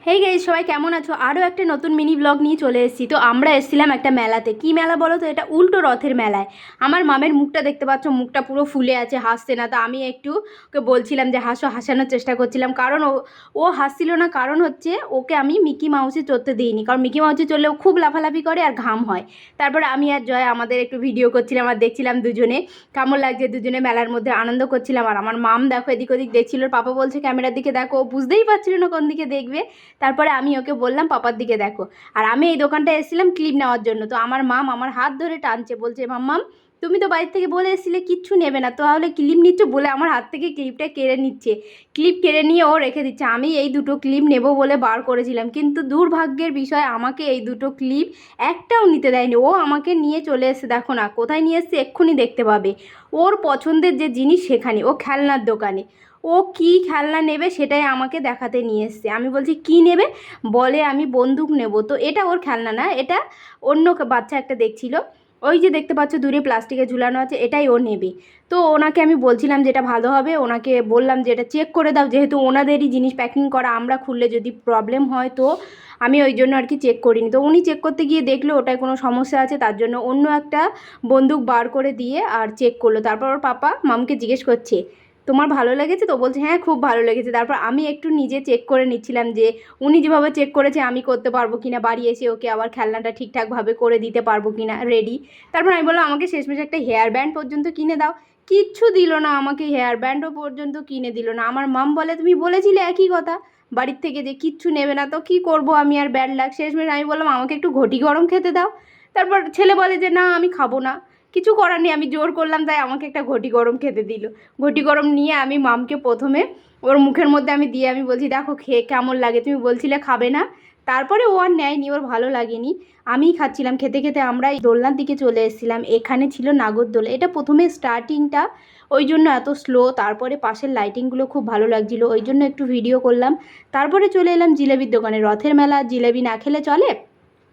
Hey guys, সবাই কেমন আছো? আরও একটা নতুন মিনি ব্লগ নিয়ে চলে এসেছি। তো আমরা এসেছিলাম একটা মেলাতে। কি মেলা বলো তো? এটা উল্টো রথের মেলায়। আমার মামের মুখটা দেখতে পাচ্ছ, মুখটা পুরো ফুলে আছে, হাসছে না। তো আমি একটু ওকে বলছিলাম যে হাসো, হাসানোর চেষ্টা করছিলাম। কারণ ও হাসছিল না, কারণ হচ্ছে ওকে আমি মিকি মাউসে চড়তে দিইনি। কারণ মিকি মাউসে চড়লে ও খুব লাফালাফি করে আর ঘাম হয়। তারপরে আমি আর জয় আমাদের একটু ভিডিও করছিলাম আর দেখছিলাম দুজনে কেমন লাগছে। দুজনে মেলার মধ্যে আনন্দ করছিলাম। আর আমার মাম দেখো এদিক ওদিক দেখছিল, পাপা বলছে ক্যামেরার দিকে দেখো। ও বুঝতেই পারছিল না কোন দিকে দেখবে। তারপরে আমি ওকে বললাম পাপার দিকে দেখো। আর আমি এই দোকানটায় এসেছিলাম ক্লিপ নেওয়ার জন্য। তো আমার মাম আমার হাত ধরে টানছে, বলছে মাম্মাম তুমি তো বাড়ির থেকে বলে এসেছিলে কিচ্ছু নেবে না, তাহলে ক্লিপ নিচ্ছ? বলে আমার হাত থেকে ক্লিপটা কেড়ে নিচ্ছে। ক্লিপ কেড়ে নিয়ে ও রেখে দিচ্ছে। আমি এই দুটো ক্লিপ নেব বলে বার করেছিলাম, কিন্তু দুর্ভাগ্যের বিষয় আমাকে এই দুটো ক্লিপ একটাও নিতে দেয়নি। ও আমাকে নিয়ে চলে এসেছে, দেখো না কোথায় নিয়ে এসছে, এক্ষুনি দেখতে পাবে। ওর পছন্দের যে জিনিস সেখানে, ও খেলনার দোকানে। ও কি খেলনা নেবে সেটাই আমাকে দেখাতে নিয়ে এসছে। আমি বলছি কি নেবে? বলে আমি বন্দুক নেব। তো এটা ওর খেলনা না, এটা অন্য বাচ্চা একটা দেখছিল। ওই যে দেখতে পাচ্ছ দূরে প্লাস্টিকে ঝুলানো আছে, এটাই ও নেবে। তো ওনাকে আমি বলছিলাম যে এটা ভালো হবে, ওনাকে বললাম যে এটা চেক করে দাও, যেহেতু ওনাদেরই জিনিস প্যাকিং করা, আমরা খুললে যদি প্রবলেম হয়। তো আমি ওই জন্য আর কি চেক করিনি। তো উনি চেক করতে গিয়ে দেখলো ওটায় কোনো সমস্যা আছে, তার জন্য অন্য একটা বন্দুক বার করে দিয়ে আর চেক করলো। তারপর ওর পাপা মামকে জিজ্ঞেস করছে তোমার ভালো লেগেছে? তো বলছে হ্যাঁ খুব ভালো লেগেছে। তারপর আমি একটু নিজে চেক করে নিচ্ছিলাম যে উনি যেভাবে চেক করেছে আমি করতে পারবো কিনা, বাড়ি এসে ওকে আবার খেলনাটা ঠিকঠাকভাবে করে দিতে পারবো কিনা রেডি। তারপর আমি বললাম আমাকে শেষমেশ একটা হেয়ার ব্যান্ড পর্যন্ত কিনে দাও। কিচ্ছু দিল না আমাকে, হেয়ার ব্যান্ডও পর্যন্ত কিনে দিল না। আমার মাম বলে তুমি বলেছিলে একই কথা বাড়ির থেকে যে কিচ্ছু নেবে না, তো কি করব আমি আর ব্যাড লাগ। শেষমেশ আমি বললাম আমাকে একটু ঘটি গরম খেতে দাও। তারপর ছেলে বলে যে না আমি খাবো না। কিছু করার নেই, আমি জোর করলাম তাই আমাকে একটা ঘটি গরম খেতে দিল। ঘটি গরম নিয়ে আমি মামকে প্রথমে ওর মুখের মধ্যে আমি দিয়ে আমি বলছি দেখো খেয়ে কেমন লাগে, তুমি বলছিলে খাবে না। তারপরে ও আর নেয়নি, ওর ভালো লাগেনি। আমিই খাচ্ছিলাম। খেতে খেতে আমরা এই দোলনার দিকে চলে এসেছিলাম। এখানে ছিল নাগরদোলা। এটা প্রথমে স্টার্টিংটা ওই জন্য এত স্লো, তারপরে পাশের লাইটিংগুলো খুব ভালো লাগছিলো, ওই জন্য একটু ভিডিও করলাম। তারপরে চলে এলাম জিলেবির দোকানে। রথের মেলা, জিলেবি না খেলে চলে?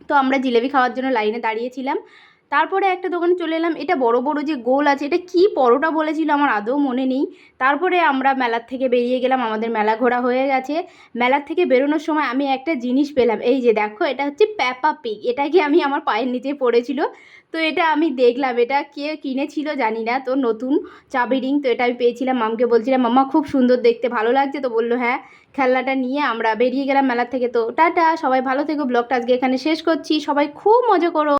তো আমরা জিলেবি খাওয়ার জন্য লাইনে দাঁড়িয়েছিলাম। তারপরে একটা দোকানে চলে এলাম। এটা বড় বড় যে গোল আছে, এটা কি পরোটা বলেছিল আমার আদৌ মনে নেই। তারপরে আমরা মেলার থেকে বেরিয়ে গেলাম, আমাদের মেলা ঘোরা হয়ে গেছে। মেলার থেকে বেরোনোর সময় আমি একটা জিনিস পেলাম, এই যে দেখো এটা হচ্ছে প্যাপা পিগ। এটা কি আমি আমার পায়ের নিচে পড়েছিল। তো এটা আমি দেখলাম, এটা কে কিনেছিল জানি না। তো নতুন চাবি রিং, তো এটা আমি পেয়েছিলাম। মামকে বলছিলাম মাম্মা খুব সুন্দর দেখতে, ভালো লাগছে? তো বললো হ্যাঁ। খেলনাটা নিয়ে আমরা বেরিয়ে গেলাম মেলা থেকে। তো টাটা, সবাই ভালো থেকো। ব্লগটা আজকে এখানে শেষ করছি। সবাই খুব মজা করো।